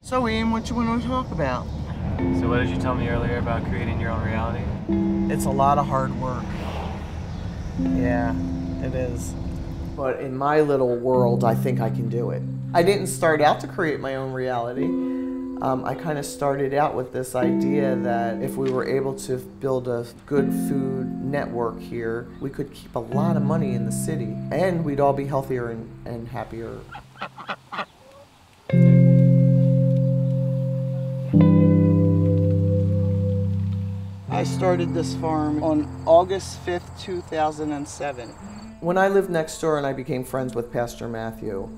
So Ian, what you want to talk about? So what did you tell me earlier about creating your own reality? It's a lot of hard work. Yeah, it is. But in my little world, I think I can do it. I didn't start out to create my own reality. I kind of started out with this idea that if we were able to build a good food network here, we could keep a lot of money in the city and we'd all be healthier and happier. I started this farm on August 5th, 2007. When I lived next door and I became friends with Pastor Matthew,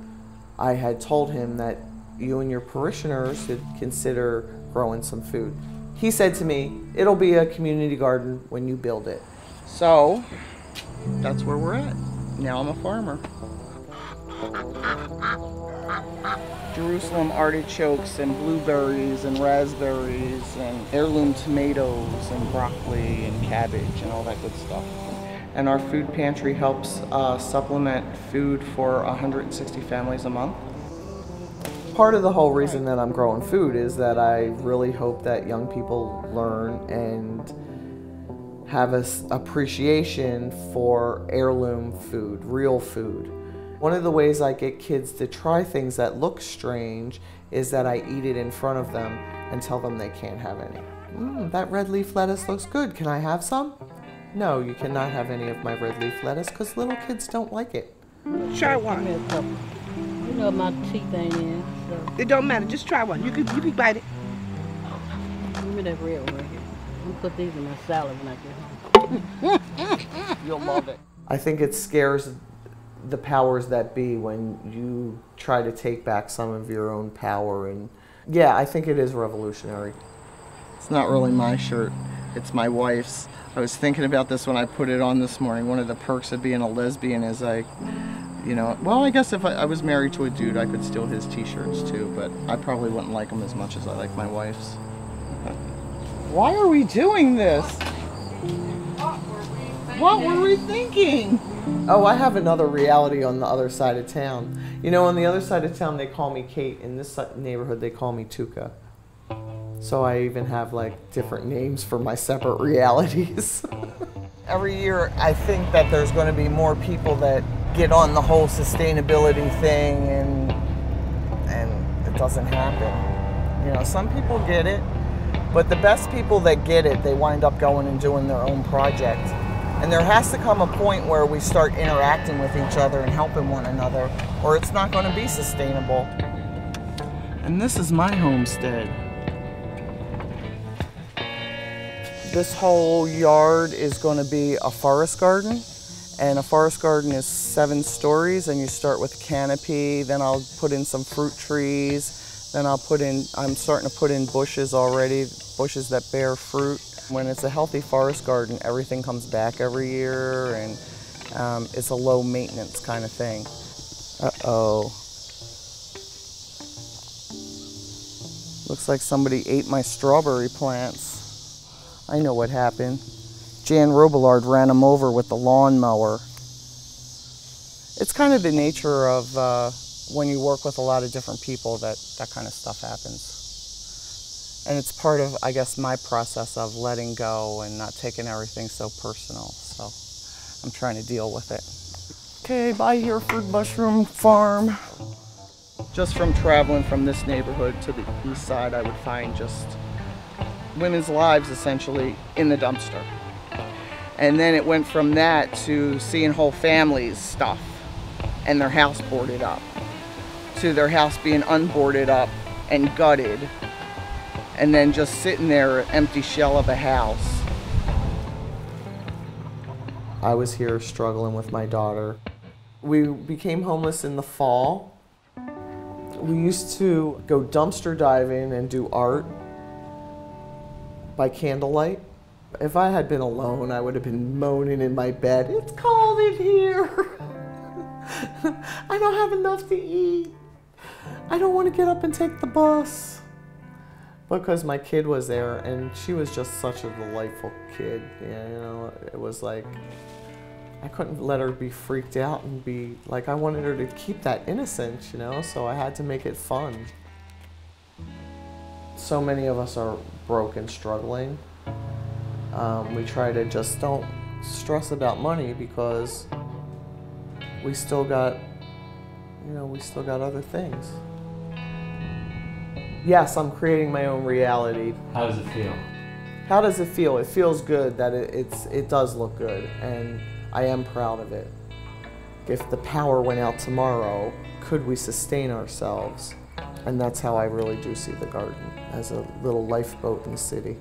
I had told him that you and your parishioners should consider growing some food. He said to me, it'll be a community garden when you build it. So, that's where we're at. Now I'm a farmer. Jerusalem artichokes and blueberries and raspberries and heirloom tomatoes and broccoli and cabbage and all that good stuff. And our food pantry helps supplement food for 160 families a month. Part of the whole reason that I'm growing food is that I really hope that young people learn and have an appreciation for heirloom food, real food. One of the ways I get kids to try things that look strange is that I eat it in front of them and tell them they can't have any. That red leaf lettuce looks good. Can I have some? No, you cannot have any of my red leaf lettuce because little kids don't like it. Try one. You know my teeth ain't in, so. It don't matter. Just try one. You can bite it. Give me that real one right here. I'm gonna put these in my salad when I get home. You'll love it. I think it scares the powers that be when you try to take back some of your own power. And yeah, I think it is revolutionary. It's not really my shirt. It's my wife's. I was thinking about this when I put it on this morning. One of the perks of being a lesbian is well, I guess if I was married to a dude, I could steal his t-shirts too, but I probably wouldn't like them as much as I like my wife's. Why are we doing this? What were we thinking? Oh, I have another reality on the other side of town. You know, on the other side of town, they call me Kate. In this neighborhood, they call me Tuka. So I even have like different names for my separate realities. Every year, I think that there's going to be more people that get on the whole sustainability thing and it doesn't happen. You know, some people get it, but the best people that get it, they wind up going and doing their own project. And there has to come a point where we start interacting with each other and helping one another, or it's not going to be sustainable. And this is my homestead. This whole yard is going to be a forest garden, and a forest garden is 7 stories, and you start with a canopy, then I'll put in some fruit trees, then I'm starting to put in bushes already, bushes that bear fruit. When it's a healthy forest garden, everything comes back every year, and it's a low maintenance kind of thing. Uh-oh. Looks like somebody ate my strawberry plants. I know what happened. Jan Robillard ran them over with the lawnmower. It's kind of the nature of when you work with a lot of different people that kind of stuff happens. And it's part of, I guess, my process of letting go and not taking everything so personal. So I'm trying to deal with it. Okay, bye Hereford Mushroom Farm. Just from traveling from this neighborhood to the east side, I would find just women's lives essentially in the dumpster. And then it went from that to seeing whole families stuff and their house boarded up, to their house being unboarded up and gutted, and then just sitting there, an empty shell of a house. I was here struggling with my daughter. We became homeless in the fall. We used to go dumpster diving and do art by candlelight. If I had been alone, I would have been moaning in my bed, "It's cold in here. I don't have enough to eat. I don't want to get up and take the bus." Because my kid was there, and she was just such a delightful kid. Yeah, you know, it was like, I couldn't let her be freaked out and be like, I wanted her to keep that innocence, you know, so I had to make it fun. so many of us are broke and struggling. We try to just don't stress about money because we still got, we still got other things. Yes, I'm creating my own reality. How does it feel? How does it feel? It feels good that it does look good, and I am proud of it. If the power went out tomorrow, could we sustain ourselves? And that's how I really do see the garden, as a little lifeboat in the city.